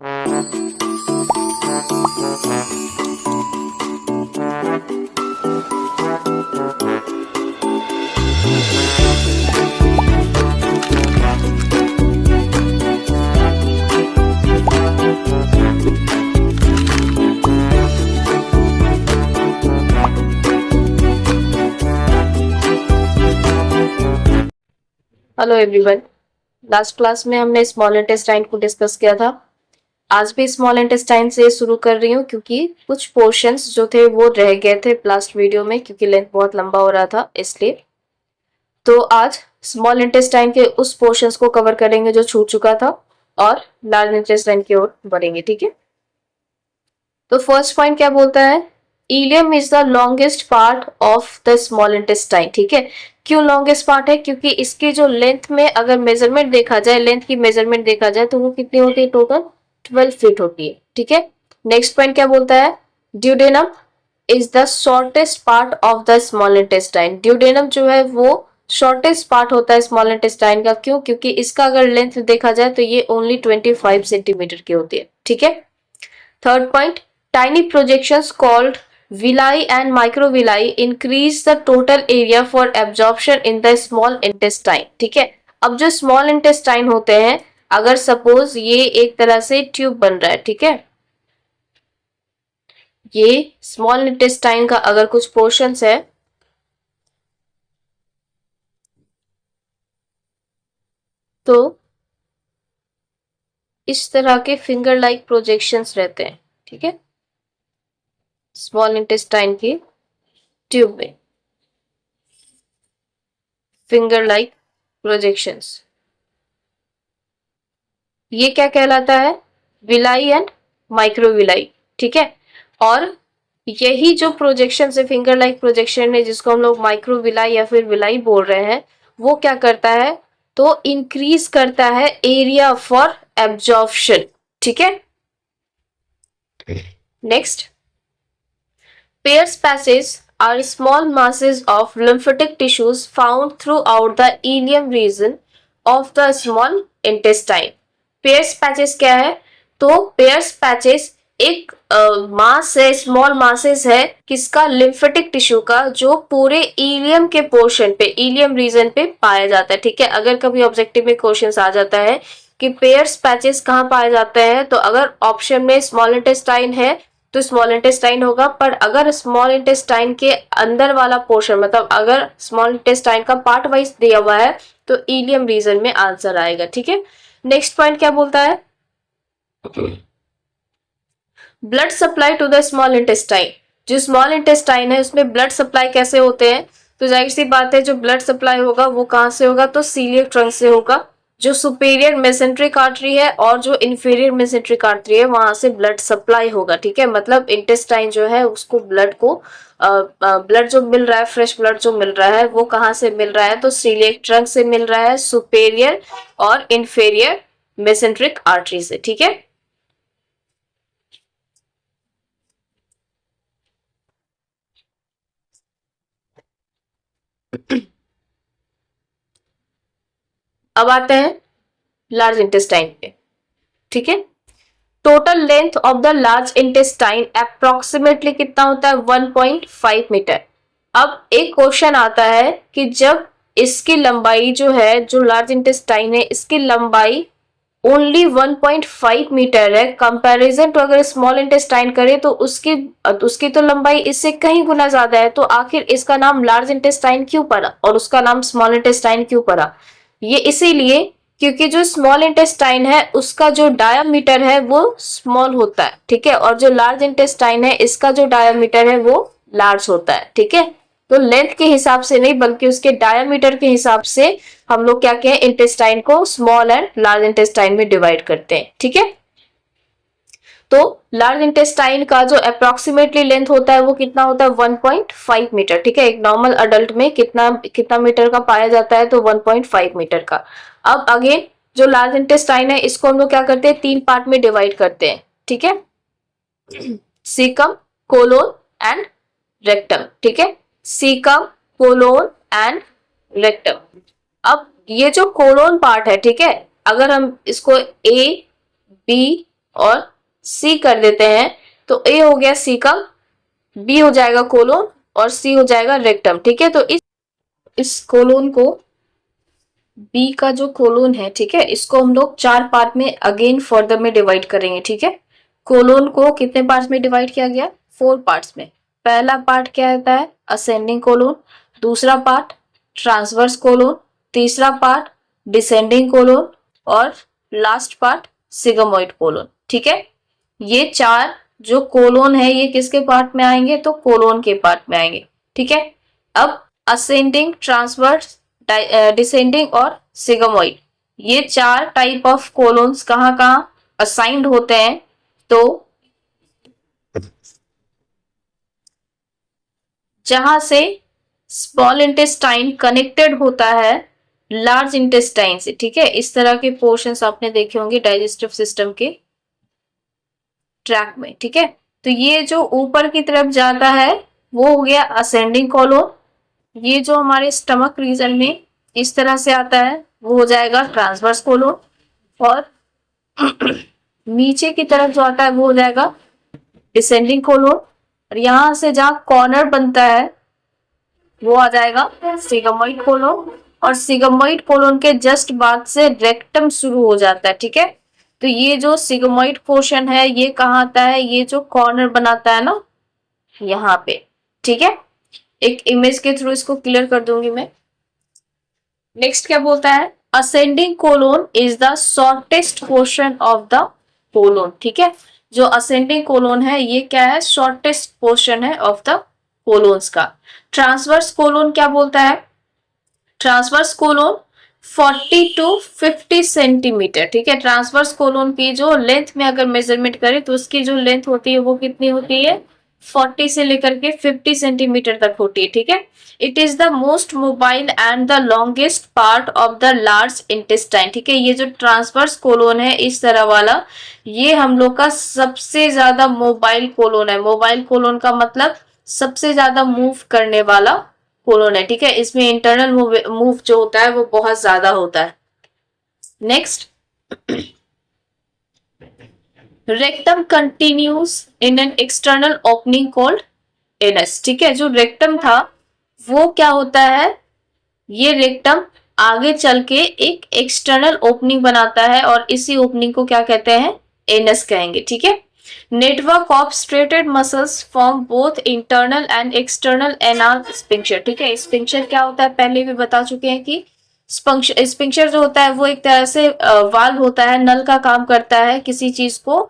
Hello everyone, last class में हमने small intestine को डिस्कस किया था। आज भी स्मॉल इंटेस्टाइन से शुरू कर रही हूँ क्योंकि कुछ पोर्शंस जो थे वो रह गए थे लास्ट वीडियो में, क्योंकि लेंथ बहुत लंबा हो रहा था इसलिए। तो आज स्मॉल इंटेस्टाइन के उस पोर्शंस को कवर करेंगे जो छूट चुका था और लार्ज इंटेस्टाइन की ओर बढ़ेंगे, ठीक है। तो फर्स्ट पॉइंट क्या बोलता है? Ilium is the longest part of the small intestine, ठीक है। क्यों लॉन्गेस्ट पार्ट है? क्योंकि इसकी जो लेंथ में अगर मेजरमेंट देखा जाए, लेंथ की मेजरमेंट देखा जाए तो वो कितनी होती है? टोटल 12 फीट होती है, ठीक है। नेक्स्ट पॉइंट क्या बोलता है? Duodenum is the shortest part of the small intestine. Duodenum जो है वो शॉर्टेस्ट पार्ट होता है स्मॉल इंटेस्टाइन का। क्यों? क्योंकि इसका अगर लेंथ देखा जाए तो ये ओनली 25 सेंटीमीटर की होती है, ठीक है। Third point, tiny projections called villi and microvilli increase the total area for absorption in the small intestine, ठीक है। अब जो स्मॉल इंटेस्टाइन होते हैं, अगर सपोज ये एक तरह से ट्यूब बन रहा है, ठीक है, ये स्मॉल इंटेस्टाइन का अगर कुछ पोर्शंस है तो इस तरह के फिंगर लाइक प्रोजेक्शंस रहते हैं, ठीक है, स्मॉल इंटेस्टाइन की ट्यूब में फिंगर लाइक प्रोजेक्शंस। ये क्या कहलाता है? विलाई एंड माइक्रोविलाई, ठीक है। और यही जो प्रोजेक्शन है, फिंगर लाइक प्रोजेक्शन है, जिसको हम लोग माइक्रोविलाई या फिर विलाई बोल रहे हैं, वो क्या करता है? तो इंक्रीज करता है एरिया फॉर एब्जॉर्प्शन, ठीक है। Next, Peyer's patches are small masses of lymphatic tissues found throughout the ileum region of the small intestine. Peyer's patches क्या है? तो Peyer's patches एक मास है, स्मॉल मासेस है, किसका? लिम्फेटिक टिश्यू का, जो पूरे इलियम के पोर्शन पे, इलियम रीजन पे पाया जाता है, ठीक है। अगर कभी ऑब्जेक्टिव में क्वेश्चन आ जाता है कि पेयर्स पैचेस कहाँ पाए जाते हैं, तो अगर ऑप्शन में स्मॉल इंटेस्टाइन है तो स्मॉल इंटेस्टाइन होगा, पर अगर स्मॉल इंटेस्टाइन के अंदर वाला पोर्शन, मतलब अगर स्मॉल इंटेस्टाइन का पार्ट वाइज दिया हुआ है तो इलियम रीजन में आंसर आएगा, ठीक है। नेक्स्ट पॉइंट क्या बोलता है? Blood supply to the small intestine. जो स्मॉल इंटेस्टाइन है उसमें ब्लड सप्लाई कैसे होते हैं? तो जाहिर सी बात है, जो ब्लड सप्लाई होगा वो कहां से होगा? तो सीलियक ट्रंक से होगा। जो सुपेरियर मेसेंट्रिक आर्टरी है और जो इंफीरियर मेसेंट्रिक आर्टरी है, वहां से ब्लड सप्लाई होगा, ठीक है। मतलब इंटेस्टाइन जो है उसको ब्लड को ब्लड जो मिल रहा है, फ्रेश ब्लड जो मिल रहा है, वो कहाँ से मिल रहा है? तो सीलियक ट्रंक से मिल रहा है, सुपेरियर और इंफीरियर मेसेंट्रिक आर्टरी से, ठीक है। अब आते हैं लार्ज इंटेस्टाइन पे, ठीक है। Total length of the large intestine approximately कितना होता है? 1.5 मीटर। अब एक क्वेश्चन आता है कि जब इसकी लंबाई जो है, जो लार्ज इंटेस्टाइन है, इसकी लंबाई ओनली 1.5 मीटर है, कंपैरिजन टू अगर स्मॉल इंटेस्टाइन करे तो उसकी तो लंबाई इससे कहीं गुना ज्यादा है, तो आखिर इसका नाम लार्ज इंटेस्टाइन क्यों पड़ा और उसका नाम स्मॉल इंटेस्टाइन क्यों पड़ा? ये इसीलिए क्योंकि जो स्मॉल इंटेस्टाइन है उसका जो डायामीटर है वो स्मॉल होता है, ठीक है, और जो लार्ज इंटेस्टाइन है इसका जो डायामीटर है वो लार्ज होता है, ठीक है। तो लेंथ के हिसाब से नहीं बल्कि उसके डायामीटर के हिसाब से हम लोग क्या कहें? इंटेस्टाइन को स्मॉल एंड लार्ज इंटेस्टाइन में डिवाइड करते हैं, ठीक है। तो लार्ज इंटेस्टाइन का जो अप्रोक्सीमेटली लेंथ होता है वो कितना होता है? 1.5 मीटर, ठीक है। एक नॉर्मल अडल्ट में कितना मीटर का पाया जाता है? तो 1.5 मीटर का। अब अगेन जो लार्ज इंटेस्टाइन है इसको हम लोग क्या करते हैं? 3 पार्ट में डिवाइड करते हैं, ठीक है। सीकम, कोलोन एंड रेक्टम, ठीक है। Caecum, colon and rectum. अब ये जो कोलोन पार्ट है, ठीक है, अगर हम इसको A, B और सी कर देते हैं तो ए हो गया सी का, बी हो जाएगा कोलोन और सी हो जाएगा रेक्टम। ठीक है, तो इस कोलोन को, बी का जो कोलोन है, ठीक है, इसको हम लोग 4 पार्ट में अगेन फर्दर में डिवाइड करेंगे। ठीक है, कोलोन को कितने पार्ट्स में डिवाइड किया गया? 4 पार्ट्स में। पहला पार्ट क्या होता है? Ascending colon. दूसरा पार्ट ट्रांसवर्स कोलोन। तीसरा पार्ट डिसेंडिंग कोलोन और लास्ट पार्ट सिगमोइड कोलोन। ठीक है, ये 4 जो कोलोन है ये किसके पार्ट में आएंगे? तो कोलोन के पार्ट में आएंगे। ठीक है, अब असेंडिंग, ट्रांसवर्स, डिसेंडिंग और सिगमोइड, ये 4 टाइप ऑफ कोलोन्स कहाँ कहाँ असाइंड होते हैं? तो जहां से स्मॉल इंटेस्टाइन कनेक्टेड होता है लार्ज इंटेस्टाइन से। ठीक है, इस तरह के पोर्शंस आपने देखे होंगे डाइजेस्टिव सिस्टम के ट्रैक में। ठीक है, तो ये जो ऊपर की तरफ जाता है वो हो गया असेंडिंग कोलोन। ये जो हमारे स्टमक रीजन में इस तरह से आता है वो हो जाएगा ट्रांसवर्स कोलोन, और नीचे की तरफ जो आता है वो हो जाएगा डिसेंडिंग कोलोन, और यहां से जहां कॉर्नर बनता है वो आ जाएगा सिगमोइड कोलोन, और सिगमोइड कोलोन के जस्ट बाद से रेक्टम शुरू हो जाता है। ठीक है, तो ये जो सिगमोइड पोर्शन है ये कहाँ आता है? ये जो कॉर्नर बनाता है ना, यहाँ पे। ठीक है, एक इमेज के थ्रू इसको क्लियर कर दूंगी मैं। नेक्स्ट क्या बोलता है? Ascending colon is the shortest portion of the colon. ठीक है, जो असेंडिंग कोलोन है ये क्या है? शॉर्टेस्ट पोर्शन है ऑफ द कोलोन्स का। ट्रांसवर्स कोलोन क्या बोलता है? Transverse colon 40 to 50 centimetre. ठीक है, ट्रांसवर्स कोलोन की जो लेंथ में अगर मेजरमेंट करें तो उसकी जो लेंथ होती है वो कितनी होती है? 40 से लेकर के 50 सेंटीमीटर तक होती है। ठीक है, it is the most mobile and the longest part of the large intestine. ठीक है, ये जो ट्रांसवर्स कोलोन है इस तरह वाला, ये हम लोग का सबसे ज्यादा मोबाइल कोलोन है। मोबाइल कोलोन का मतलब सबसे ज्यादा मूव करने वाला कोलोन है। ठीक है, इसमें इंटरनल मूव जो होता है वो बहुत ज्यादा होता है। Next, rectum continues in an external opening called anus. ठीक है, जो रेक्टम था वो क्या होता है? ये रेक्टम आगे चल के एक एक्सटर्नल ओपनिंग बनाता है और इसी ओपनिंग को क्या कहते हैं? एनस कहेंगे। ठीक है, network of striated muscles form both internal and external anal sphincter. ठीक है, स्पिंक्चर क्या होता है पहले भी बता चुके हैं कि स्पिंक्चर जो होता है वो एक तरह से वाल्व होता है, नल का काम करता है, किसी चीज को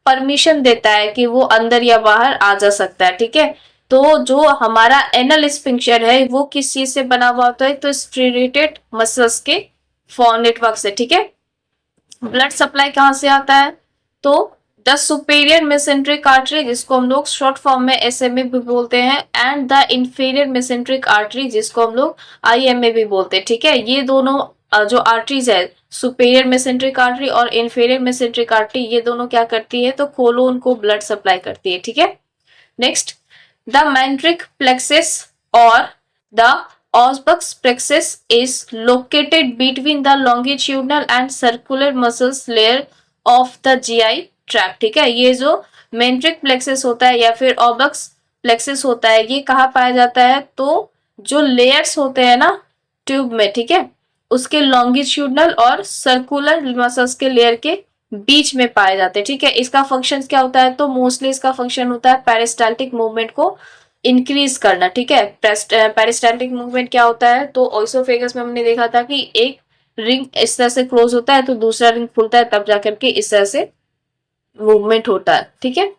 परमिशन देता है कि वो अंदर या बाहर आ जा सकता है। ठीक है, तो जो हमारा एनल स्पिंक्चर है वो किस चीज से बना हुआ होता है? तो स्ट्रेटेड मसल्स के नेटवर्क से। ठीक है, ब्लड सप्लाई कहाँ से आता है? तो द सुपेरियर मेसेंट्रिक आर्टरी, जिसको हम लोग शॉर्ट फॉर्म में एसएमए भी बोलते हैं, and the inferior mesenteric artery, जिसको हम लोग आईएमए भी बोलते हैं। ठीक है, ये दोनों जो आर्टरीज है, सुपेरियर मेसेंट्रिक आर्टरी और इंफीरियर मेसेंट्रिक आर्टरी, ये दोनों क्या करती है? तो कोलोन को ब्लड सप्लाई करती है। ठीक है, next, the myenteric plexus or the Auerbach's plexus is located between the longitudinal and circular muscles layer of the GI tract. ठीक है, ये जो मेंट्रिक प्लेक्सिस होता है या फिर ऑब्लक्स प्लेक्सिस होता है ये कहाँ पाया जाता है? तो जो लेयर्स होते हैं ना ट्यूब में, ठीक है, उसके लॉन्गिट्यूडनल और सर्कुलर मसल्स के लेयर के बीच में पाए जाते हैं। ठीक है, इसका फंक्शन क्या होता है? तो मोस्टली इसका फंक्शन होता है पेरिस्टाल्टिक मूवमेंट को इंक्रीज करना। ठीक है, पेरिस्टाल्टिक मूवमेंट क्या होता है? तो ओइसोफेगस में हमने देखा था कि एक रिंग इस तरह से क्लोज होता है तो दूसरा रिंग खुलता है, तब जाकर के इस तरह से मूवमेंट होता है। ठीक है,